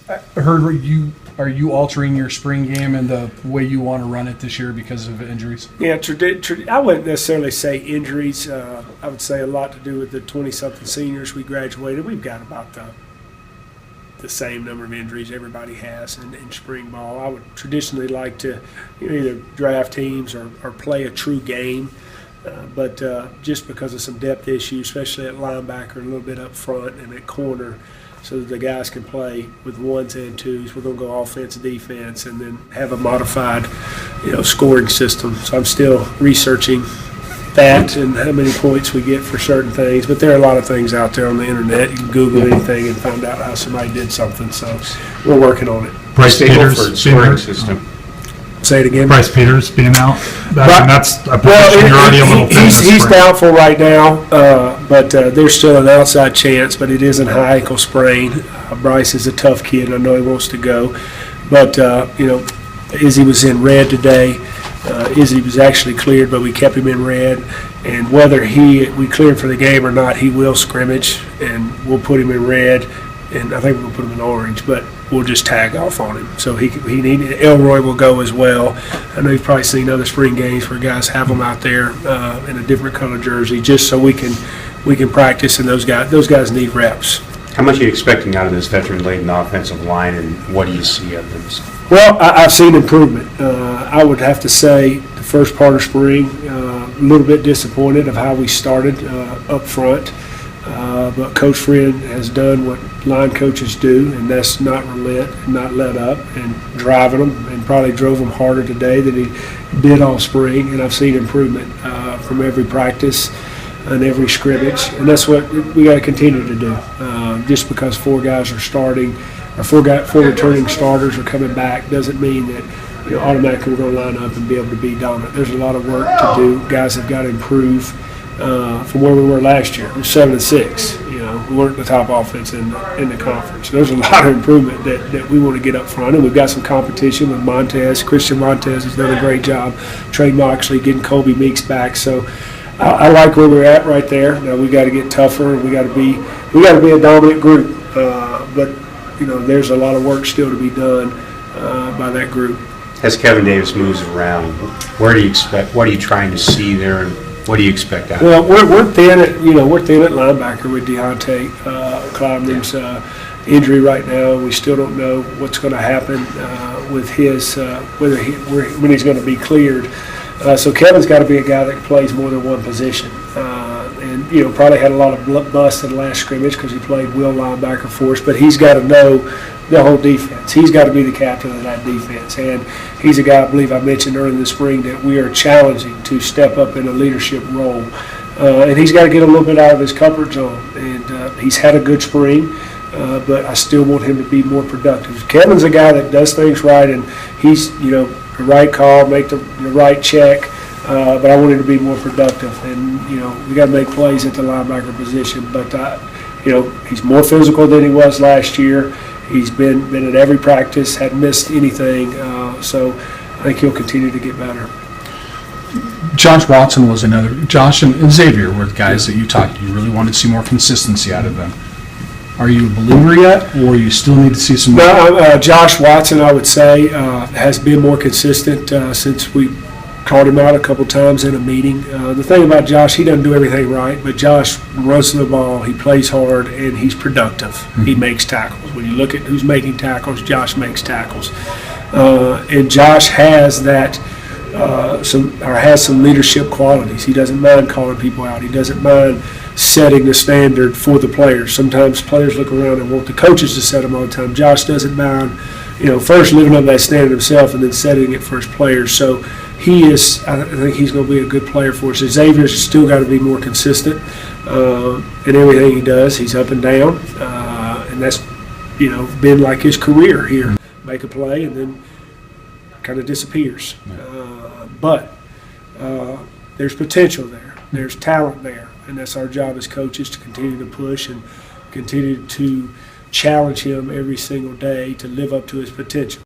I heard are you altering your spring game and the way you want to run it this year because of injuries? Yeah, I wouldn't necessarily say injuries. I would say a lot to do with the 20-something seniors we graduated. We've got about the same number of injuries everybody has in spring ball. I would traditionally like to either draft teams or play a true game. But just because of some depth issues, especially at linebacker, a little bit up front and at corner, so that the guys can play with ones and twos. We're going to go offense, defense, and then have a modified, scoring system. So I'm still researching that and how many points we get for certain things. But there are a lot of things out there on the internet. You can Google anything and find out how somebody did something. So we're working on it. Bryce Peters scoring system. Say it again. Bryce Peters being out. That's a position you're already a little thin. He's doubtful right now, but there's still an outside chance, but it is a high ankle sprain. Bryce is a tough kid. I know he wants to go. But, Izzy was in red today. Izzy was actually cleared, but we kept him in red. And whether we cleared for the game or not, he will scrimmage, and we'll put him in red. And I think we'll put him in orange, but we'll just tag off on him. So Elroy will go as well. I know you've probably seen other spring games where guys have them out there in a different color jersey, just so we can practice. And those guys need reps. How much are you expecting out of this veteran-laden offensive line, and what do you see of this? Well, I've seen improvement. I would have to say the first part of spring, a little bit disappointed of how we started up front. But Coach Friend has done what line coaches do, and that's not relent and not let up, and driving them, and probably drove them harder today than he did all spring. And I've seen improvement from every practice and every scrimmage, and that's what we got to continue to do. Just because four guys are starting, or four returning starters are coming back, doesn't mean that automatically we're going to line up and be able to be dominant. There's a lot of work to do. Guys have got to improve from where we were last year. We're 7-6. We weren't the top offense in the conference. There's a lot of improvement that we want to get up front, and we've got some competition with Montez. Christian Montez has done a great job. Trey Moxley getting Kobe Meeks back. So I like where we're at right there. Now we got to get tougher, and we got to be a dominant group. But there's a lot of work still to be done by that group. As Kevin Davis moves around, where do you expect? What are you trying to see there, and what do you expect out of it? Well, we're thin at linebacker with Deontay Cloudman's injury right now. We still don't know what's going to happen with his when he's going to be cleared. So Kevin's got to be a guy that plays more than one position, and probably had a lot of busts in the last scrimmage because he played will linebacker for us. But he's got to know the whole defense. He's got to be the captain of that defense, and he's a guy I believe I mentioned earlier in the spring that we are challenging to step up in a leadership role, and he's got to get a little bit out of his comfort zone. And he's had a good spring, but I still want him to be more productive. Kevin's a guy that does things right, and he's the right call, make the right check. But I want him to be more productive, and we got to make plays at the linebacker position. But he's more physical than he was last year. He's been at every practice, hadn't missed anything. So I think he'll continue to get better. Josh Watson was another. Josh and Xavier were the guys that you talked to. You really wanted to see more consistency out of them. Are you a believer yet, or you still need to see some more? No, Josh Watson, I would say, has been more consistent since we called him out a couple times in a meeting. The thing about Josh, he doesn't do everything right, but Josh runs the ball, he plays hard, and he's productive. Mm-hmm. He makes tackles. When you look at who's making tackles, Josh makes tackles. And Josh has that has some leadership qualities. He doesn't mind calling people out. He doesn't mind setting the standard for the players. Sometimes players look around and want the coaches to set them all the time. Josh doesn't mind, first living up that standard himself and then setting it for his players. So I think he's going to be a good player for us. Xavier's still got to be more consistent in everything he does. He's up and down, and that's, been like his career here. Make a play and then kind of disappears. But there's potential there. There's talent there, and that's our job as coaches to continue to push and continue to challenge him every single day to live up to his potential.